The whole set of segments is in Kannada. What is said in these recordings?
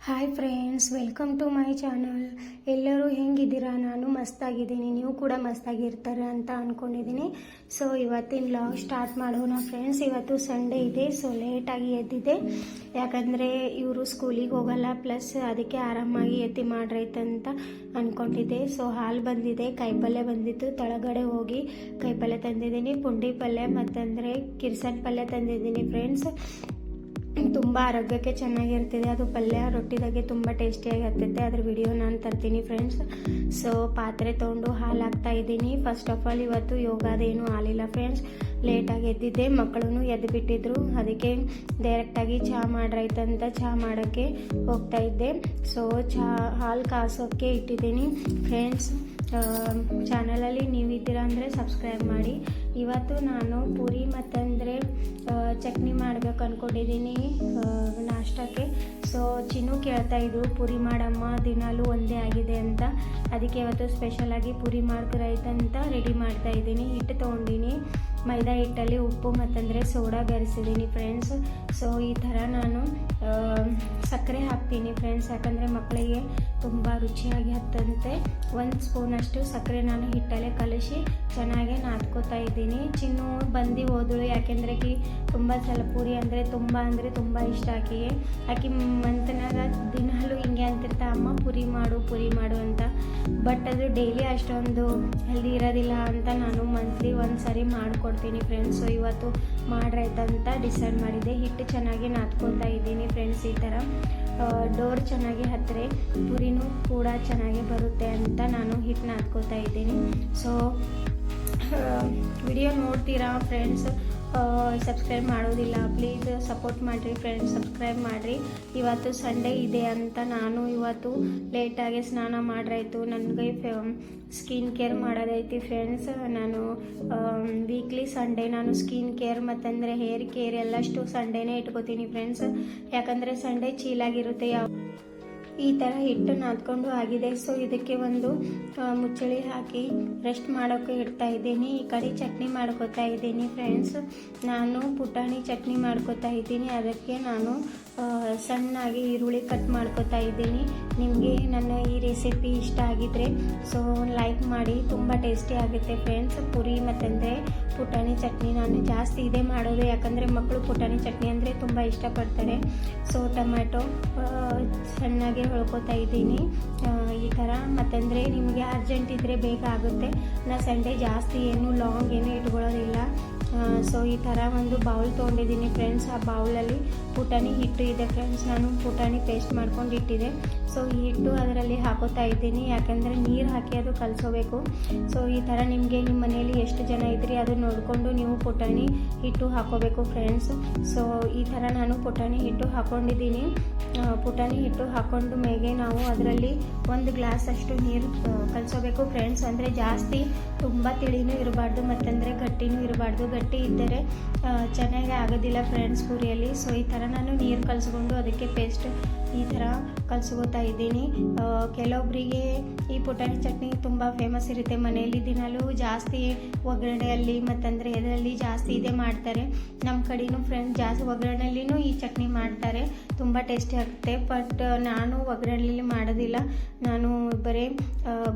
Hi friends, welcome to my channel. ಎಲ್ಲರೂ ಹೆಂಗಿದ್ದೀರಾ? ನಾನು ಮಸ್ತಾಗಿದ್ದೀನಿ, ನೀವು ಕೂಡ ಮಸ್ತಾಗಿರ್ತಾರೆ ಅಂತ ಅಂದ್ಕೊಂಡಿದ್ದೀನಿ. ಸೊ ಇವತ್ತಿನ ವ್ಲಾಗ್ ಸ್ಟಾರ್ಟ್ ಮಾಡೋಣ ಫ್ರೆಂಡ್ಸ್. ಇವತ್ತು ಸಂಡೇ ಇದೆ, ಸೊ ಲೇಟಾಗಿ ಎದ್ದಿದ್ದೆ. ಯಾಕಂದರೆ ಇವರು ಸ್ಕೂಲಿಗೆ ಹೋಗಲ್ಲ, ಪ್ಲಸ್ ಅದಕ್ಕೆ ಆರಾಮಾಗಿ ಎತ್ತಿ ಮಾಡ್ರೈತಂತ ಅಂದ್ಕೊಂಡಿದ್ದೆ. ಸೊ ಹಾಲು ಬಂದಿದೆ, ಕಾಯಿಪಲ್ಯ ಬಂದಿತ್ತು, ಕೆಳಗಡೆ ಹೋಗಿ ಕಾಯಿಪಲ್ಯ ತಂದಿದ್ದೀನಿ, ಪುಂಡಿ ಪಲ್ಯ ಮತ್ತಂದರೆ ಕಿರ್ಸನ್ ಪಲ್ಯ ತಂದಿದ್ದೀನಿ ಫ್ರೆಂಡ್ಸ್. ತುಂಬ ಆರೋಗ್ಯಕ್ಕೆ ಚೆನ್ನಾಗಿರ್ತದೆ ಅದು ಪಲ್ಯ, ರೊಟ್ಟಿದಾಗೆ ತುಂಬ ಟೇಸ್ಟಿಯಾಗಿ ಆಗ್ತೈತೆ. ಅದ್ರ ವಿಡಿಯೋ ನಾನು ತರ್ತೀನಿ ಫ್ರೆಂಡ್ಸ್. ಸೊ ಪಾತ್ರೆ ತೊಗೊಂಡು ಹಾಲು ಹಾಕ್ತಾ ಇದ್ದೀನಿ. ಫಸ್ಟ್ ಆಫ್ ಆಲ್ ಇವತ್ತು ಯೋಗದೇನು ಹಾಲಿಲ್ಲ ಫ್ರೆಂಡ್ಸ್, ಲೇಟಾಗಿ ಎದ್ದಿದ್ದೆ, ಮಕ್ಕಳು ಎದ್ದು ಬಿಟ್ಟಿದ್ರು. ಅದಕ್ಕೆ ಡೈರೆಕ್ಟಾಗಿ ಚಹಾ ಮಾಡ್ರೈತಂತ ಚಹಾ ಮಾಡೋಕ್ಕೆ ಹೋಗ್ತಾ ಇದ್ದೆ. ಸೊ ಹಾಲು ಕಾಸೋಕ್ಕೆ ಇಟ್ಟಿದ್ದೀನಿ ಫ್ರೆಂಡ್ಸ್. ಚಾನಲಲ್ಲಿ ನೀವು ಇದ್ದೀರಾ ಅಂದರೆ ಸಬ್ಸ್ಕ್ರೈಬ್ ಮಾಡಿ. ಇವತ್ತು ನಾನು ಪೂರಿ ಮತ್ತಂದರೆ ಚಟ್ನಿ ಮಾಡಬೇಕು ಅಂದ್ಕೊಂಡಿದ್ದೀನಿ ನಾಷ್ಟಕ್ಕೆ. ಸೊ ಚಿನ್ನು ಕೇಳ್ತಾ ಇದ್ರು ಪೂರಿ ಮಾಡಮ್ಮ, ದಿನಾಲೂ ಒಂದೇ ಆಗಿದೆ ಅಂತ. ಅದಕ್ಕೆ ಇವತ್ತು ಸ್ಪೆಷಲಾಗಿ ಪೂರಿ ಮಾಡ್ಕೊರೈತಂತ ರೆಡಿ ಮಾಡ್ತಾ ಇದ್ದೀನಿ. ಹಿಟ್ಟು ತೊಗೊಂಡಿನಿ, ಮೈದಾ ಹಿಟ್ಟಲ್ಲಿ ಉಪ್ಪು ಮತ್ತಂದರೆ ಸೋಡಾ ಬೆರೆಸಿದ್ದೀನಿ ಫ್ರೆಂಡ್ಸ್. ಸೊ ಈ ಥರ ನಾನು ಸಕ್ಕರೆ ಹಾಕ್ತೀನಿ ಫ್ರೆಂಡ್ಸ್, ಯಾಕಂದರೆ ಮಕ್ಕಳಿಗೆ ತುಂಬ ರುಚಿಯಾಗಿ ಹತ್ತಂತೆ. 1 ಸ್ಪೂನಷ್ಟು ಸಕ್ಕರೆ ನಾನು ಹಿಟ್ಟಲ್ಲೇ ಕಲಸಿ ಚೆನ್ನಾಗಿ ನಾದ್ಕೋತಾ ಇದ್ದೀನಿ. ಚಿನ್ನು ಬಂದು ಹೋದಳು, ಯಾಕೆಂದರೆ ತುಂಬ ಸಲ ಪೂರಿ ಅಂದರೆ ತುಂಬ ಇಷ್ಟ ಆಕೆ ಮಂತನಾಗ ದಿನಾಲು ಹಿಂಗೆ ಅಂತಿರ್ತಾ, ಅಮ್ಮ ಪೂರಿ ಮಾಡು ಅಂತ. ಬಟ್ ಅದು ಡೈಲಿ ಅಷ್ಟೊಂದು ಹೆಲ್ದಿ ಇರೋದಿಲ್ಲ ಅಂತ ನಾನು ಮಂತ್ಲಿ ಒಂದು ಸರಿ ಮಾಡಿಕೊಡ್ತೀನಿ ಫ್ರೆಂಡ್ಸ್. ಸೊ ಇವತ್ತು ಮಾಡ್ರೈತಂತ ಡಿಸೈಡ್ ಮಾಡಿದೆ. ಹಿಟ್ಟು ಚೆನ್ನಾಗಿ ನಾದ್ಕೋತಾ ಇದ್ದೀನಿ ಫ್ರೆಂಡ್ಸ್. ಈ ಥರ ಡೋರ್ ಚೆನ್ನಾಗಿ ಹತ್ತಿರ ಪೂರಿನೂ ಕೂಡ ಚೆನ್ನಾಗಿ ಬರುತ್ತೆ ಅಂತ ನಾನು ಹಿಟ್ಟು ನಾದ್ಕೋತಾ ಇದ್ದೀನಿ. ಸೊ ವಿಡಿಯೋ ನೋಡ್ತೀರಾ ಫ್ರೆಂಡ್ಸ್, ಸಬ್ಸ್ಕ್ರೈಬ್ ಮಾಡೋದಿಲ್ಲ ಪ್ಲೀಸ್ ಸಪೋರ್ಟ್ ಮಾಡಿರಿ ಫ್ರೆಂಡ್ಸ್, ಸಬ್ಸ್ಕ್ರೈಬ್ ಮಾಡಿರಿ. ಇವತ್ತು ಸಂಡೇ ಇದೆ ಅಂತ ನಾನು ಇವತ್ತು ಲೇಟಾಗಿ ಸ್ನಾನ ಮಾಡ್ರಾಯ್ತು. ನನಗೆ ಸ್ಕಿನ್ ಕೇರ್ ಮಾಡೋದೈತಿ ಫ್ರೆಂಡ್ಸ್. ನಾನು ವೀಕ್ಲಿ ಸಂಡೇ ನಾನು ಸ್ಕಿನ್ ಕೇರ್ ಮತ್ತಂದರೆ ಹೇರ್ ಕೇರ್ ಎಲ್ಲಷ್ಟು ಸಂಡೇನೇ ಇಟ್ಕೋತೀನಿ ಫ್ರೆಂಡ್ಸ್. ಯಾಕಂದರೆ ಸಂಡೇ ಚೀಲಾಗಿರುತ್ತೆ. ಈ ಥರ ಹಿಟ್ಟು ನಾದ್ಕೊಂಡು ಆಗಿದೆ. ಸೊ ಇದಕ್ಕೆ ಒಂದು ಮುಚ್ಚಳಿ ಹಾಕಿ ರೆಸ್ಟ್ ಮಾಡೋಕ್ಕೆ ಇಡ್ತಾ ಇದ್ದೀನಿ. ಈ ಕಡೆ ಚಟ್ನಿ ಮಾಡ್ಕೋತಾ ಇದ್ದೀನಿ ಫ್ರೆಂಡ್ಸ್. ನಾನು ಪುಟಾಣಿ ಚಟ್ನಿ ಮಾಡ್ಕೋತಾ ಇದ್ದೀನಿ. ಅದಕ್ಕೆ ನಾನು ಸಣ್ಣಾಗಿ ಈರುಳ್ಳಿ ಕಟ್ ಮಾಡ್ಕೋತಾ ಇದ್ದೀನಿ. ನಿಮಗೆ ನನ್ನ ಈ ರೆಸಿಪಿ ಇಷ್ಟ ಆಗಿದ್ರೆ ಸೊ ಲೈಕ್ ಮಾಡಿ, ತುಂಬ ಟೇಸ್ಟಿ ಆಗುತ್ತೆ ಫ್ರೆಂಡ್ಸ್. ಪೂರಿ ಮತ್ತಂದರೆ ಪುಟಾಣಿ ಚಟ್ನಿ ನಾನು ಜಾಸ್ತಿ ಇದೇ ಮಾಡೋದು, ಯಾಕಂದರೆ ಮಕ್ಕಳು ಪುಟಾಣಿ ಚಟ್ನಿ ಅಂದರೆ ತುಂಬ ಇಷ್ಟಪಡ್ತಾರೆ. ಸೊ ಟೊಮ್ಯಾಟೊ ಸಣ್ಣಾಗಿ ಹೊಳ್ಕೊತಾ ಇದ್ದೀನಿ ಈ ಥರ. ಮತ್ತಂದರೆ ನಿಮಗೆ ಅರ್ಜೆಂಟ್ ಇದ್ದರೆ ಬೇಗ ಆಗುತ್ತೆ. ನಾನು ಸಂಡೇ ಜಾಸ್ತಿ ಏನು ಲಾಂಗ್ ಏನು ಇಟ್ಕೊಳ್ಳೋದಿಲ್ಲ. ಸೊ ಈ ಥರ ಒಂದು ಬೌಲ್ ತೊಗೊಂಡಿದ್ದೀನಿ ಫ್ರೆಂಡ್ಸ್. ಆ ಬೌಲಲ್ಲಿ ಪುಟಾಣಿ ಹಿಟ್ಟು ಇದೆ ಫ್ರೆಂಡ್ಸ್, ನಾನು ಪುಟಾಣಿ ಪೇಸ್ಟ್ ಮಾಡ್ಕೊಂಡು ಇಟ್ಟಿದ್ದೆ. ಸೊ ಈ ಹಿಟ್ಟು ಅದರಲ್ಲಿ ಹಾಕೋತಾ ಇದ್ದೀನಿ, ಯಾಕೆಂದರೆ ನೀರು ಹಾಕಿ ಅದು ಕಲಸೋಬೇಕು. ಸೊ ಈ ಥರ ನಿಮಗೆ ನಿಮ್ಮ ಮನೆಯಲ್ಲಿ ಎಷ್ಟು ಜನ ಇದ್ರಿ ಅದು ನೋಡಿಕೊಂಡು ನೀವು ಪುಟಾಣಿ ಹಿಟ್ಟು ಹಾಕೋಬೇಕು ಫ್ರೆಂಡ್ಸ್. ಸೊ ಈ ಥರ ನಾನು ಪುಟಾಣಿ ಹಿಟ್ಟು ಹಾಕ್ಕೊಂಡಿದ್ದೀನಿ. ಪುಟಾಣಿ ಹಿಟ್ಟು ಹಾಕ್ಕೊಂಡು ಮೇಗೆ ನಾವು ಅದರಲ್ಲಿ 1 ಗ್ಲಾಸ್ ಅಷ್ಟು ನೀರು ಕಲಸೋಬೇಕು ಫ್ರೆಂಡ್ಸ್. ಅಂದರೆ ಜಾಸ್ತಿ ತುಂಬ ತಿಳಿನೂ ಇರಬಾರ್ದು ಮತ್ತಂದರೆ ಗಟ್ಟಿನೂ ಇರಬಾರ್ದು. ಗಟ್ಟಿ ಇದ್ದರೆ ಚೆನ್ನಾಗಿ ಆಗೋದಿಲ್ಲ ಫ್ರೆಂಡ್ಸ್ ಪೂರಿಯಲ್ಲಿ. ಸೊ ಈ ಥರ ನಾನು ನೀರು ಕಲಸ್ಕೊಂಡು ಅದಕ್ಕೆ ಪೇಸ್ಟ್ ಈ ಥರ ಕಲಸ್ಕೋತಾ ಇದ್ದೀನಿ. ಕೆಲವೊಬ್ಬರಿಗೆ ಈ ಪುಟಾಣಿ ಚಟ್ನಿ ತುಂಬ ಫೇಮಸ್ ಇರುತ್ತೆ ಮನೆಯಲ್ಲಿ, ದಿನಾಲೂ ಜಾಸ್ತಿ ಒಗ್ಗರಣೆಯಲ್ಲಿ ಮತ್ತಂದರೆ ಇದರಲ್ಲಿ ಜಾಸ್ತಿ ಇದೇ ಮಾಡ್ತಾರೆ. ನಮ್ಮ ಕಡೆನೂ ಫ್ರೆಂಡ್ಸ್ ಜಾಸ್ತಿ ಒಗ್ಗರಣೆಯಲ್ಲಿನೂ ಈ ಚಟ್ನಿ ಮಾಡ್ತಾರೆ, ತುಂಬ ಟೇಸ್ಟಿ ಆಗುತ್ತೆ. ಬಟ್ ನಾನು ಒಗ್ಗರಣೆಯಲ್ಲಿ ಮಾಡೋದಿಲ್ಲ, ನಾನು ಬರೀ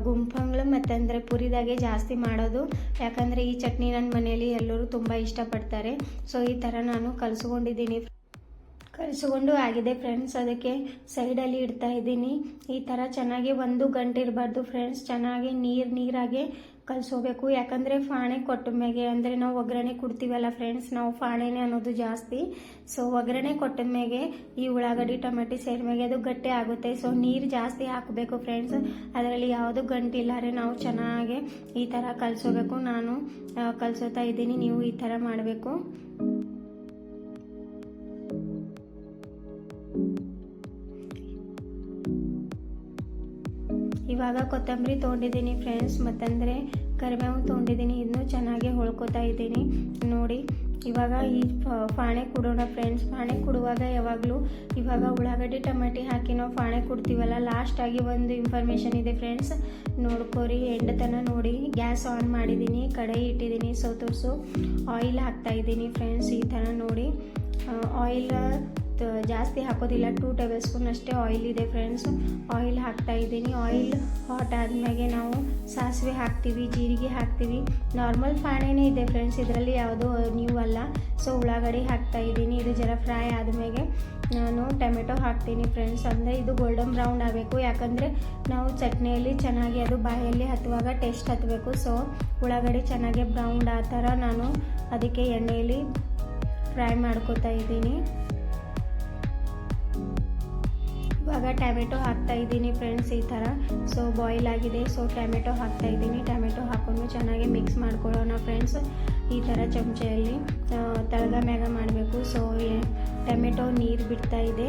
ಗುಂಪಂಗಳು ಮತ್ತಂದರೆ ಪುರಿದಾಗೆ ಜಾಸ್ತಿ ಮಾಡೋದು. ಯಾಕಂದರೆ ಈ ಚಟ್ನಿ ನನ್ನ ಮನೆಯಲ್ಲಿ ಎಲ್ಲರೂ ತುಂಬ ಇಷ್ಟಪಡ್ತಾರೆ. ಸೊ ಈ ಥರ ನಾನು ಕಲಿಸ್ಕೊಂಡು ಆಗಿದೆ ಫ್ರೆಂಡ್ಸ್. ಅದಕ್ಕೆ ಸೈಡಲ್ಲಿ ಇಡ್ತಾ ಇದ್ದೀನಿ. ಈ ಥರ ಚೆನ್ನಾಗಿ 1 ಗಂಟೆ ಇರಬಾರ್ದು ಫ್ರೆಂಡ್ಸ್, ಚೆನ್ನಾಗಿ ನೀರಾಗೆ ಕಲಿಸೋಬೇಕು. ಯಾಕಂದರೆ ಫಾಣೆ ಕೊಟ್ಟ ಮೇಲೆ ಅಂದರೆ ನಾವು ಒಗ್ಗರಣೆ ಕೊಡ್ತೀವಲ್ಲ ಫ್ರೆಂಡ್ಸ್, ನಾವು ಫಾಣೆನೇ ಅನ್ನೋದು ಜಾಸ್ತಿ. ಸೊ ಒಗ್ಗರಣೆ ಕೊಟ್ಟ ಮೇಲೆ ಈ ಉಳ್ಳಾಗಡ್ಡಿ ಟೊಮೆಟೊ ಸೇರಿದ ಮೇಲೆ ಅದು ಗಟ್ಟಿ ಆಗುತ್ತೆ. ಸೊ ನೀರು ಜಾಸ್ತಿ ಹಾಕಬೇಕು ಫ್ರೆಂಡ್ಸ್, ಅದರಲ್ಲಿ ಯಾವುದು ಗಂಟಿಲ್ಲಾರೆ ನಾವು ಚೆನ್ನಾಗಿ ಈ ಥರ ಕಲಿಸೋಬೇಕು. ನಾನು ಕಲಿಸೋತಾ ಇದ್ದೀನಿ, ನೀವು ಈ ಥರ ಮಾಡಬೇಕು. ಇವಾಗ ಕೊತ್ತಂಬರಿ ತೊಗೊಂಡಿದ್ದೀನಿ ಫ್ರೆಂಡ್ಸ್, ಮತ್ತಂದರೆ ಕರಿಬೇವು ತೊಗೊಂಡಿದ್ದೀನಿ. ಇದನ್ನು ಚೆನ್ನಾಗಿ ಹೊಳ್ಕೊತಾ ಇದ್ದೀನಿ ನೋಡಿ. ಇವಾಗ ಈ ಫಾಣೆ ಕೊಡೋಣ ಫ್ರೆಂಡ್ಸ್. ಫಾಣೆ ಕೊಡುವಾಗ ಯಾವಾಗಲೂ ಇವಾಗ ಉಳ್ಳಾಗಡ್ಡಿ ಟೊಮೆಟೊ ಹಾಕಿ ನಾವು ಫಾಣೆ ಕೊಡ್ತೀವಲ್ಲ, ಲಾಸ್ಟಾಗಿ ಒಂದು ಇನ್ಫಾರ್ಮೇಷನ್ ಇದೆ ಫ್ರೆಂಡ್ಸ್, ನೋಡ್ಕೋರಿ ಎಂಡತನ ನೋಡಿ. ಗ್ಯಾಸ್ ಆನ್ ಮಾಡಿದ್ದೀನಿ, ಕಡಾಯಿ ಇಟ್ಟಿದ್ದೀನಿ, ಸೌತೋಸು ಆಯಿಲ್ ಹಾಕ್ತಾಯಿದ್ದೀನಿ ಫ್ರೆಂಡ್ಸ್. ಈ ಥರ ನೋಡಿ ಆಯಿಲ್ ಜಾಸ್ತಿ ಹಾಕೋದಿಲ್ಲ, 2 ಟೇಬಲ್ ಸ್ಪೂನ್ ಅಷ್ಟೇ ಆಯಿಲ್ ಇದೆ ಫ್ರೆಂಡ್ಸ್. ಆಯಿಲ್ ಹಾಕ್ತಾ ಇದ್ದೀನಿ. ಆಯಿಲ್ ಹಾಟ್ ಆದಮೇಲೆ ನಾವು ಸಾಸಿವೆ ಹಾಕ್ತೀವಿ, ಜೀರಿಗೆ ಹಾಕ್ತೀವಿ. ನಾರ್ಮಲ್ ಪಾಣೆನೇ ಇದೆ ಫ್ರೆಂಡ್ಸ್, ಇದರಲ್ಲಿ ಯಾವುದೋ ನ್ಯೂ ಅಲ್ಲ. ಸೊ ಉಳ್ಳಾಗಡ್ಡಿ ಹಾಕ್ತಾ ಇದ್ದೀನಿ. ಇದು ಜರ ಫ್ರೈ ಆದಮೇಲೆ ನಾನು ಟೊಮೆಟೊ ಹಾಕ್ತೀನಿ ಫ್ರೆಂಡ್ಸ್. ಅಂದರೆ ಇದು ಗೋಲ್ಡನ್ ಬ್ರೌನ್ ಆಗಬೇಕು, ಯಾಕಂದರೆ ನಾವು ಚಟ್ನಿಯಲ್ಲಿ ಚೆನ್ನಾಗಿ ಅದು ಬಾಯಲ್ಲಿ ಹತ್ತುವಾಗ ಟೇಸ್ಟ್ ಹತ್ತಬೇಕು. ಸೊ ಉಳ್ಳಾಗಡ್ಡಿ ಚೆನ್ನಾಗಿ ಬ್ರೌನ್ ಆ ಥರ ನಾನು ಅದಕ್ಕೆ ಎಣ್ಣೆಯಲ್ಲಿ ಫ್ರೈ ಮಾಡ್ಕೋತಾ ಇದ್ದೀನಿ. ಇವಾಗ ಟೊಮೆಟೊ ಹಾಕ್ತಾ ಇದ್ದೀನಿ ಫ್ರೆಂಡ್ಸ್. ಈ ಥರ ಸೊ ಬಾಯ್ಲ್ ಆಗಿದೆ. ಸೊ ಟೊಮೆಟೊ ಹಾಕ್ತಾ ಇದ್ದೀನಿ. ಟೊಮೆಟೊ ಹಾಕ್ಕೊಂಡು ಚೆನ್ನಾಗಿ ಮಿಕ್ಸ್ ಮಾಡ್ಕೊಳ್ಳೋಣ ಫ್ರೆಂಡ್ಸ್. ಈ ಥರ ಚಮಚೆಯಲ್ಲಿ ತಳಗ ಮ್ಯಾಗ ಮಾಡಬೇಕು. ಸೊ ಟೊಮೆಟೊ ನೀರು ಬಿಡ್ತಾ ಇದೆ.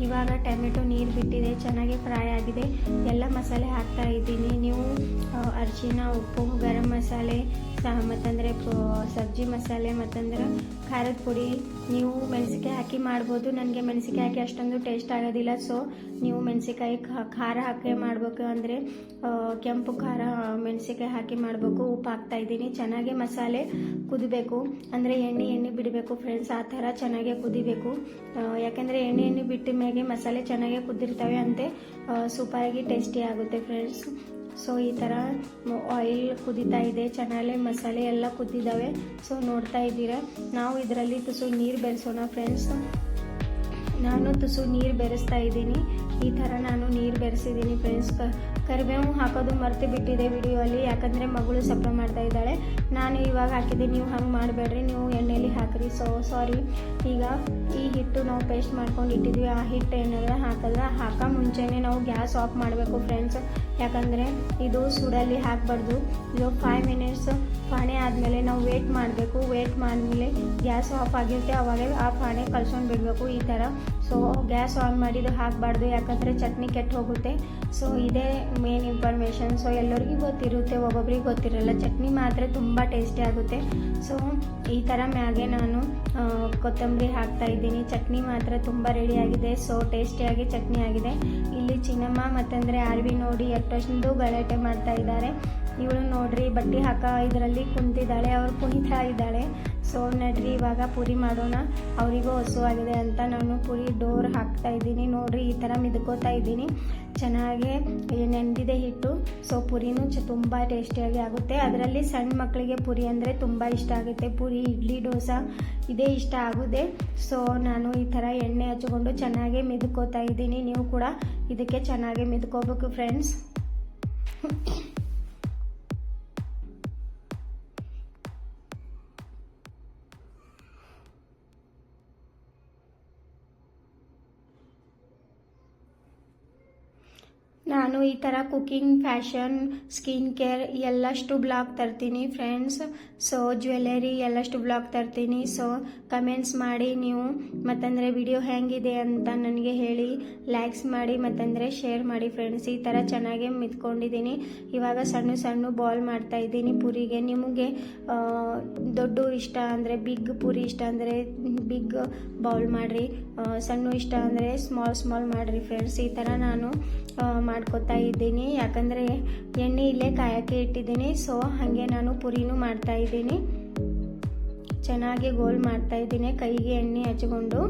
ಇವಾಗ ಟೊಮೆಟೊ ನೀರು ಬಿಟ್ಟಿದೆ, ಚೆನ್ನಾಗಿ ಫ್ರೈ ಆಗಿದೆ. ಎಲ್ಲ ಮಸಾಲೆ ಹಾಕ್ತಾ ಇದ್ದೀನಿ. ನೀವು ಅರಿಶಿನ, ಉಪ್ಪು, ಗರಂ ಮಸಾಲೆ ಮತ್ತಂದರೆ ಸಬ್ಜಿ ಮಸಾಲೆ ಮತ್ತಂದ್ರೆ ಖಾರದ ಪುಡಿ, ನೀವು ಮೆಣಸಿಕಾಯಿ ಹಾಕಿ ಮಾಡ್ಬೋದು. ನನಗೆ ಮೆಣಸಿಕಾಯಿ ಹಾಕಿ ಅಷ್ಟೊಂದು ಟೇಸ್ಟ್ ಆಗೋದಿಲ್ಲ. ಸೊ ನೀವು ಮೆಣಸಿಕಾಯಿ ಖಾರ ಹಾಕಿ ಮಾಡಬೇಕು ಅಂದರೆ ಕೆಂಪು ಖಾರ ಮೆಣಸಿಕಾಯಿ ಹಾಕಿ ಮಾಡಬೇಕು. ಉಪ್ಪು ಹಾಕ್ತಾ ಇದ್ದೀನಿ. ಚೆನ್ನಾಗಿ ಮಸಾಲೆ ಕುದಿಬೇಕು, ಅಂದರೆ ಎಣ್ಣೆ ಬಿಡಬೇಕು ಫ್ರೆಂಡ್ಸ್. ಆ ಥರ ಚೆನ್ನಾಗಿ ಕುದಿಬೇಕು, ಯಾಕೆಂದರೆ ಎಣ್ಣೆ ಬಿಟ್ಟ ಮೇಲೆ ಮಸಾಲೆ ಚೆನ್ನಾಗಿ ಕುದ್ದಿರ್ತವೆ, ಅಂತೆ ಸೂಪರಾಗಿ ಟೇಸ್ಟಿ ಆಗುತ್ತೆ ಫ್ರೆಂಡ್ಸ್. ಸೊ ಈ ಥರ ಆಯಿಲ್ ಕುದೀತಾ ಇದೆ, ಚೆನ್ನಾಗಿ ಮಸಾಲೆ ಎಲ್ಲ ಕುದ್ದಿದ್ದಾವೆ. ಸೊ ನೋಡ್ತಾ ಇದ್ದೀರಾ, ನಾವು ಇದರಲ್ಲಿ ತುಸು ನೀರು ಬೆರೆಸೋಣ ಫ್ರೆಂಡ್ಸ್. ನಾನು ತುಸು ನೀರು ಬೆರೆಸ್ತಾ ಇದ್ದೀನಿ. ಈ ಥರ ನಾನು ನೀರು ಬೆರೆಸಿದ್ದೀನಿ ಫ್ರೆಂಡ್ಸ್. ಕರಿಬೇವು ಹಾಕೋದು ಮರ್ತು ಬಿಟ್ಟಿದೆ ವಿಡಿಯೋಲಿ, ಯಾಕಂದರೆ ಮಗಳು ಸಪ್ಲ ಮಾಡ್ತಾ ಇದ್ದಾಳೆ. ನಾನು ಇವಾಗ ಹಾಕಿದ್ದೀನಿ, ನೀವು ಹಂಗೆ ಮಾಡಬೇಡ್ರಿ, ನೀವು ಎಣ್ಣೆಯಲ್ಲಿ ಹಾಕಿರಿ. So sorry. ಈಗ ಈ ಹಿಟ್ಟು ನಾವು ಪೇಸ್ಟ್ ಮಾಡ್ಕೊಂಡು ಇಟ್ಟಿದ್ವಿ, ಆ ಹಿಟ್ಟು ಏನಾದರೂ ಹಾಕೋ ಮುಂಚೆನೇ ನಾವು ಗ್ಯಾಸ್ ಆಫ್ ಮಾಡಬೇಕು ಫ್ರೆಂಡ್ಸ್. ಯಾಕಂದರೆ ಇದು ಸುಡಲ್ಲಿ ಹಾಕಬಾರ್ದು. ಇದು 5 ಮಿನಿಟ್ಸ್ ಪಾಣೆ ಆದಮೇಲೆ ನಾವು ವೇಟ್ ಮಾಡಬೇಕು. ವೇಟ್ ಮಾಡಿದ್ಮೇಲೆ ಗ್ಯಾಸ್ ಆಫ್ ಆಗಿರುತ್ತೆ, ಅವಾಗ ಆ ಪಾಣೆ ಕಲ್ಸ್ಕೊಂಡು ಬಿಡಬೇಕು ಈ ಥರ. ಸೊ ಗ್ಯಾಸ್ ಆನ್ ಮಾಡಿದ್ದು ಹಾಕಬಾರ್ದು, ಯಾಕಂದರೆ ಚಟ್ನಿ ಕೆಟ್ಟು ಹೋಗುತ್ತೆ. ಸೊ ಇದೇ ಮೇನ್ ಇನ್ಫಾರ್ಮೇಷನ್. ಸೊ ಎಲ್ಲರಿಗೂ ಗೊತ್ತಿರುತ್ತೆ, ಒಬ್ಬೊಬ್ರಿಗೆ ಗೊತ್ತಿರಲ್ಲ. ಚಟ್ನಿ ಮಾತ್ರ ತುಂಬ ಟೇಸ್ಟಿ ಆಗುತ್ತೆ. ಸೊ ಈ ಥರ ಮ್ಯಾಗೆ ನಾನು ಕೊತ್ತಂಬರಿ ಹಾಕ್ತಾ ಇದ್ದೀನಿ. ಚಟ್ನಿ ಮಾತ್ರ ತುಂಬ ರೆಡಿಯಾಗಿದೆ. ಸೊ ಟೇಸ್ಟಿಯಾಗಿ ಚಟ್ನಿ ಆಗಿದೆ. ಇಲ್ಲಿ ಚಿನ್ನಮ್ಮ ಮತ್ತಂದರೆ ಆರ್ವಿ ನೋಡಿ ಎಷ್ಟೊಂದು ಗಲಾಟೆ ಮಾಡ್ತಾ ಇದ್ದಾರೆ. ಇವಳು ನೋಡ್ರಿ ಬಟ್ಟೆ ಇದರಲ್ಲಿ ಕುಂತಿದ್ದಾಳೆ, ಅವ್ರು ಕುಣಿತಾ ಇದ್ದಾಳೆ. ಸೊ ನಡ್ರಿ ಇವಾಗ ಪೂರಿ ಮಾಡೋಣ. ಅವರಿಗೂ ಹಸುವಾಗಿದೆ ಅಂತ ನಾನು ಪೂರಿ ಡೋರ್ ಹಾಕ್ತಾ ಇದ್ದೀನಿ. ನೋಡ್ರಿ ಈ ಥರ ಮಿದ್ಕೋತಾ ಇದ್ದೀನಿ. ಚೆನ್ನಾಗಿ ನೆಂದಿದೆ ಹಿಟ್ಟು. ಸೊ ಪೂರಿನೂ ತುಂಬ ಟೇಸ್ಟಿಯಾಗಿ ಆಗುತ್ತೆ. ಅದರಲ್ಲಿ ಸಣ್ಣ ಮಕ್ಕಳಿಗೆ ಪೂರಿ ಅಂದರೆ ತುಂಬ ಇಷ್ಟ ಆಗುತ್ತೆ. ಪೂರಿ, ಇಡ್ಲಿ, ದೋಸೆ ಇದೇ ಇಷ್ಟ ಆಗುತ್ತೆ. ಸೊ ನಾನು ಈ ಥರ ಎಣ್ಣೆ ಹಚ್ಕೊಂಡು ಚೆನ್ನಾಗಿ ಮಿದ್ಕೋತಾ ಇದ್ದೀನಿ. ನೀವು ಕೂಡ ಇದಕ್ಕೆ ಚೆನ್ನಾಗಿ ಮಿದ್ಕೋಬೇಕು ಫ್ರೆಂಡ್ಸ್. ನಾನು ಈ ಥರ ಕುಕಿಂಗ್, ಫ್ಯಾಷನ್, ಸ್ಕಿನ್ ಕೇರ್ ಎಲ್ಲಷ್ಟು ಬ್ಲಾಗ್ ತರ್ತೀನಿ ಫ್ರೆಂಡ್ಸ್. ಸೊ ಜ್ಯುವೆಲರಿ ಎಲ್ಲಷ್ಟು ಬ್ಲಾಗ್ ತರ್ತೀನಿ. ಸೊ ಕಮೆಂಟ್ಸ್ ಮಾಡಿ ನೀವು, ಮತ್ತಂದರೆ ವಿಡಿಯೋ ಹೇಗಿದೆ ಅಂತ ನನಗೆ ಹೇಳಿ, ಲೈಕ್ಸ್ ಮಾಡಿ ಮತ್ತಂದರೆ ಶೇರ್ ಮಾಡಿ ಫ್ರೆಂಡ್ಸ್. ಈ ಥರ ಚೆನ್ನಾಗಿ ಮಿತ್ಕೊಂಡಿದ್ದೀನಿ. ಇವಾಗ ಸಣ್ಣ ಸಣ್ಣ ಬಾಲ್ ಮಾಡ್ತಾ ಇದ್ದೀನಿ ಪೂರಿಗೆ. ನಿಮಗೆ ದೊಡ್ಡ ಇಷ್ಟ ಅಂದರೆ ಬಿಗ್ ಪೂರಿ ಇಷ್ಟ ಅಂದರೆ ಬಿಗ್ ಬೌಲ್ ಮಾಡಿರಿ, ಸಣ್ಣ ಇಷ್ಟ ಅಂದರೆ ಸ್ಮಾಲ್ ಮಾಡಿರಿ ಫ್ರೆಂಡ್ಸ್. ಈ ಥರ ನಾನು ಮಾಡ್ಕೊತಾ ಇದ್ದೀನಿ, ಯಾಕಂದರೆ ಎಣ್ಣೆ ಇಲ್ಲೇ ಕಾಯಕ್ಕೆ ಇಟ್ಟಿದ್ದೀನಿ. ಸೊ ಹಾಗೆ ನಾನು ಪುರಿನೂ ಮಾಡ್ತಾ ಇದ್ದೀನಿ. ಚೆನ್ನಾಗಿ ಗೋಲ್ ಮಾಡ್ತಾ ಇದ್ದೀನಿ ಕೈಗೆ ಎಣ್ಣೆ ಹಚ್ಕೊಂಡು.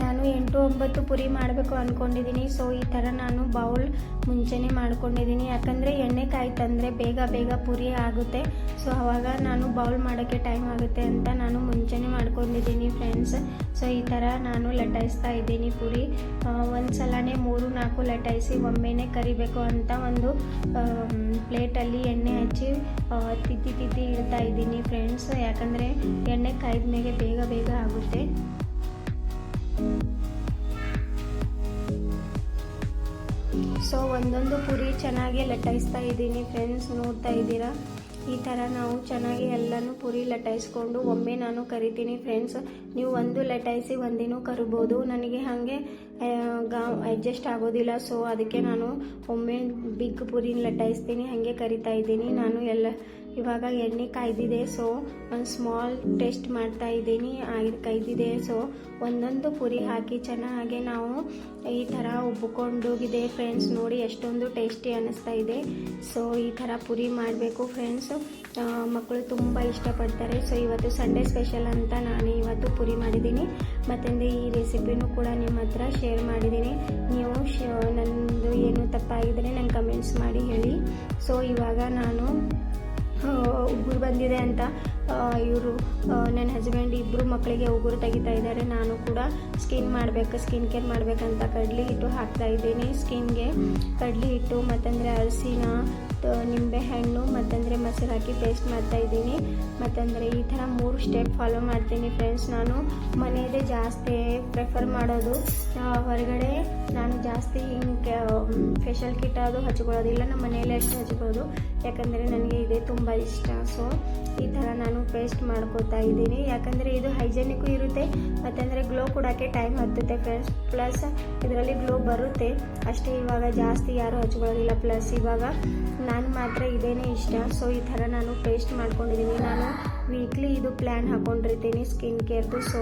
ನಾನು 8-9 ಪುರಿ ಮಾಡಬೇಕು ಅಂದ್ಕೊಂಡಿದ್ದೀನಿ. ಸೊ ಈ ಥರ ನಾನು ಬೌಲ್ ಮುಂಚೆನೇ ಮಾಡ್ಕೊಂಡಿದ್ದೀನಿ, ಯಾಕಂದರೆ ಎಣ್ಣೆ ಕಾಯ್ತಂದರೆ ಬೇಗ ಪುರಿ ಆಗುತ್ತೆ. ಸೊ ಆವಾಗ ನಾನು ಬೌಲ್ ಮಾಡೋಕ್ಕೆ ಟೈಮ್ ಆಗುತ್ತೆ ಅಂತ ನಾನು ಮುಂಚೆನೇ ಮಾಡ್ಕೊಂಡಿದ್ದೀನಿ ಫ್ರೆಂಡ್ಸ್. ಸೊ ಈ ಥರ ನಾನು ಲಟಾಯಿಸ್ತಾ ಇದ್ದೀನಿ ಪುರಿ. ಒಂದು ಸಲನೇ 3-4 ಲಟಾಯಿಸಿ ಒಮ್ಮೆನೇ ಕರಿಬೇಕು ಅಂತ ಒಂದು ಪ್ಲೇಟಲ್ಲಿ ಎಣ್ಣೆ ಹಚ್ಚಿ ತಿದ್ದಿ ಇಡ್ತಾ ಇದ್ದೀನಿ ಫ್ರೆಂಡ್ಸ್. ಯಾಕಂದರೆ ಎಣ್ಣೆ ಕಾಯ್ದ ಮೇಲೆ ಬೇಗ ಆಗುತ್ತೆ. ಸೊ ಒಂದೊಂದು ಪುರಿ ಚೆನ್ನಾಗಿ ಲಟಾಯಿಸ್ತಾ ಇದ್ದೀನಿ ಫ್ರೆಂಡ್ಸ್, ನೋಡ್ತಾ ಇದ್ದೀರಾ. ಈ ಥರ ನಾವು ಚೆನ್ನಾಗಿ ಎಲ್ಲನೂ ಪುರಿ ಲಟಾಯಿಸ್ಕೊಂಡು ಒಮ್ಮೆ ನಾನು ಕರಿತೀನಿ ಫ್ರೆಂಡ್ಸ್. ನೀವು ಒಂದು ಲಟಾಯಿಸಿ ಒಂದಿನೂ ಕರಿಬೋದು, ನನಗೆ ಹಾಗೆ ಅಡ್ಜಸ್ಟ್ ಆಗೋದಿಲ್ಲ. ಸೊ ಅದಕ್ಕೆ ನಾನು ಒಮ್ಮೆ ಬಿಗ್ ಪುರಿನ ಲಟಾಯಿಸ್ತೀನಿ, ಹಾಗೆ ಕರಿತಾ ಇದ್ದೀನಿ ನಾನು. ಇವಾಗ ಎಣ್ಣೆ ಕಾಯ್ದಿದೆ, ಸೊ ಒಂದು ಸ್ಮಾಲ್ ಟೇಸ್ಟ್ ಮಾಡ್ತಾ ಇದ್ದೀನಿ. ಕಾಯ್ದಿದೆ, ಸೊ ಒಂದೊಂದು ಪುರಿ ಹಾಕಿ ಚೆನ್ನಾಗಿ ನಾವು ಈ ಥರ ಉಬ್ಬಿಕೊಂಡೋಗಿದೆ ಫ್ರೆಂಡ್ಸ್. ನೋಡಿ ಎಷ್ಟೊಂದು ಟೇಸ್ಟಿ ಅನ್ನಿಸ್ತಾ ಇದೆ. ಸೊ ಈ ಥರ ಪುರಿ ಮಾಡಬೇಕು ಫ್ರೆಂಡ್ಸ್, ಮಕ್ಕಳು ತುಂಬ ಇಷ್ಟಪಡ್ತಾರೆ. ಸೊ ಇವತ್ತು ಸಂಡೇ ಸ್ಪೆಷಲ್ ಅಂತ ನಾನು ಇವತ್ತು ಪುರಿ ಮಾಡಿದ್ದೀನಿ. ಮತ್ತೊಂದು ಈ ರೆಸಿಪಿನೂ ಕೂಡ ನಿಮ್ಮ ಹತ್ರ ಶೇರ್ ಮಾಡಿದ್ದೀನಿ. ನೀವು ನನ್ನದು ಏನು ತಪ್ಪಾಗಿದ್ದರೆ ನಂಗೆ ಕಮೆಂಟ್ಸ್ ಮಾಡಿ ಹೇಳಿ. ಸೊ ಇವಾಗ ನಾನು ಉಗುರು ಬಂದಿದೆ ಅಂತ ಇವರು ನನ್ನ ಹಸ್ಬೆಂಡ್ ಇಬ್ಬರು ಮಕ್ಕಳಿಗೆ ಉಗುರು ತೆಗಿತಾ ಇದ್ದಾರೆ. ನಾನು ಕೂಡ ಸ್ಕಿನ್ ಕೇರ್ ಮಾಡಬೇಕಂತ ಕಡಲೆ ಹಿಟ್ಟು ಹಾಕ್ತಾ ಇದ್ದೀನಿ. ಸ್ಕಿನ್ಗೆ ಕಡಲೆ ಹಿಟ್ಟು ಮತ್ತಂದರೆ ಅರಿಶಿನ, ನಿಂಬೆ ಹಣ್ಣು ಮತ್ತಂದರೆ ಮೊಸರು ಹಾಕಿ ಪೇಸ್ಟ್ ಮಾಡ್ತಾ ಇದ್ದೀನಿ. ಮತ್ತಂದರೆ ಈ ಥರ 3 ಸ್ಟೆಪ್ ಫಾಲೋ ಮಾಡ್ತೀನಿ ಫ್ರೆಂಡ್ಸ್. ನಾನು ಮನೆಯದೇ ಜಾಸ್ತಿ ಪ್ರೆಫರ್ ಮಾಡೋದು, ಹೊರಗಡೆ ನಾನು ಜಾಸ್ತಿ ಹಿಂಗೆ ಫೇಶಿಯಲ್ ಕಿಟ್ ಅದು ಹಚ್ಕೊಳ್ಳೋದಿಲ್ಲ. ನಮ್ಮ ಮನೆಯಲ್ಲೇ ಅಷ್ಟು ಹಚ್ಕೊಳ್ಳೋದು, ಯಾಕಂದರೆ ನನಗೆ ಇದೇ ತುಂಬ ಇಷ್ಟ. ಸೊ ಈ ಥರ ನಾನು ಪೇಸ್ಟ್ ಮಾಡ್ಕೋತಾ ಇದ್ದೀನಿ, ಯಾಕಂದರೆ ಇದು ಹೈಜೆನಿಕ್ಕು ಇರುತ್ತೆ ಮತ್ತಂದರೆ ಗ್ಲೋ ಕೊಡೋಕ್ಕೆ ಟೈಮ್ ಹತ್ತುತ್ತೆ ಫ್ರೆಂಡ್ಸ್. ಪ್ಲಸ್ ಇದರಲ್ಲಿ ಗ್ಲೋ ಬರುತ್ತೆ ಅಷ್ಟೇ, ಇವಾಗ ಜಾಸ್ತಿ ಯಾರೂ ಹಚ್ಕೊಳ್ಳೋದಿಲ್ಲ. ಪ್ಲಸ್ ಇವಾಗ ನಾನು ಮಾತ್ರ ಇದೇನೇ ಇಷ್ಟ. ಸೊ ಈ ಥರ ನಾನು ಪೇಸ್ಟ್ ಮಾಡ್ಕೊಂಡಿದ್ದೀನಿ. ನಾನು ವೀಕ್ಲಿ ಇದು ಪ್ಲ್ಯಾನ್ ಹಾಕ್ಕೊಂಡಿರ್ತೀನಿ ಸ್ಕಿನ್ ಕೇರ್ದು. ಸೊ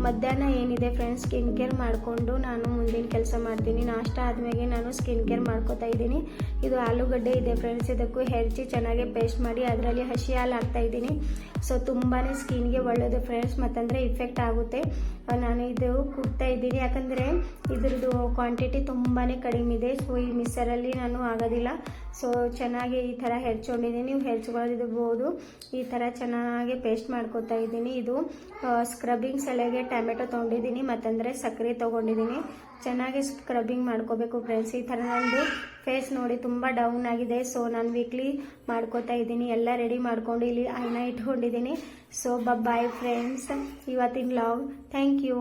ಮಧ್ಯಾಹ್ನ ಏನಿದೆ ಫ್ರೆಂಡ್ಸ್, ಸ್ಕಿನ್ ಕೇರ್ ಮಾಡಿಕೊಂಡು ನಾನು ಮುಂದಿನ ಕೆಲಸ ಮಾಡ್ತೀನಿ. ನಾಷ್ಟ ಆದಮೇಲೆ ನಾನು ಸ್ಕಿನ್ ಕೇರ್ ಮಾಡ್ಕೋತಾ ಇದ್ದೀನಿ. ಇದು ಆಲೂಗಡ್ಡೆ ಇದೆ ಫ್ರೆಂಡ್ಸ್, ಇದಕ್ಕೂ ಹೆಚ್ಚಿ ಚೆನ್ನಾಗಿ ಪೇಸ್ಟ್ ಮಾಡಿ ಅದರಲ್ಲಿ ಹಸಿ ಹಾಲು ಹಾಕ್ತಾ ಇದ್ದೀನಿ. ಸೊ ತುಂಬಾ ಸ್ಕಿನ್ಗೆ ಒಳ್ಳೆಯದು ಫ್ರೆಂಡ್ಸ್, ಮತ್ತಂದರೆ ಇಫೆಕ್ಟ್ ಆಗುತ್ತೆ. ನಾನು ಇದು ಕುಟ್ತಾ ಇದ್ದೀನಿ, ಯಾಕಂದರೆ ಇದ್ರದ್ದು ಕ್ವಾಂಟಿಟಿ ತುಂಬಾ ಕಡಿಮೆ ಇದೆ. ಸೊ ಈ ಮಿಕ್ಸರಲ್ಲಿ ನಾನು ಆಗೋದಿಲ್ಲ. ಸೊ ಚೆನ್ನಾಗಿ ಈ ಥರ ಹೆರ್ಚ್ಕೊಂಡಿದ್ದೀನಿ, ನೀವು ಹೆರ್ಚ್ಕೊಳ್ಳೋದಿರ್ಬೋದು. ಈ ಥರ ಚೆನ್ನಾಗಿ ಪೇಸ್ಟ್ ಮಾಡ್ಕೊತಾ ಇದ್ದೀನಿ. ಇದು ಸ್ಕ್ರಬ್ಬಿಂಗ್ ಸಲಹೆಗೆ ಟೊಮೆಟೊ ತೊಗೊಂಡಿದ್ದೀನಿ ಮತ್ತಂದರೆ ಸಕ್ಕರೆ ತೊಗೊಂಡಿದ್ದೀನಿ. ಚೆನ್ನಾಗಿ ಸ್ಕ್ರಬ್ಬಿಂಗ್ ಮಾಡ್ಕೋಬೇಕು ಫ್ರೆಂಡ್ಸ್. ಈ ಥರ ನಂದು ಫೇಸ್ ನೋಡಿ ತುಂಬ ಡೌನ್ ಆಗಿದೆ. ಸೊ ನಾನು ವೀಕ್ಲಿ ಮಾಡ್ಕೋತಾ ಇದ್ದೀನಿ. ಎಲ್ಲ ರೆಡಿ ಮಾಡ್ಕೊಂಡು ಇಲ್ಲಿ ಐನ ಇಟ್ಕೊಂಡಿದ್ದೀನಿ. ಸೊ ಬಾಯ್ ಫ್ರೆಂಡ್ಸ್, ಇವತ್ತಿನ ವ್ಲಾಗ್. Thank you.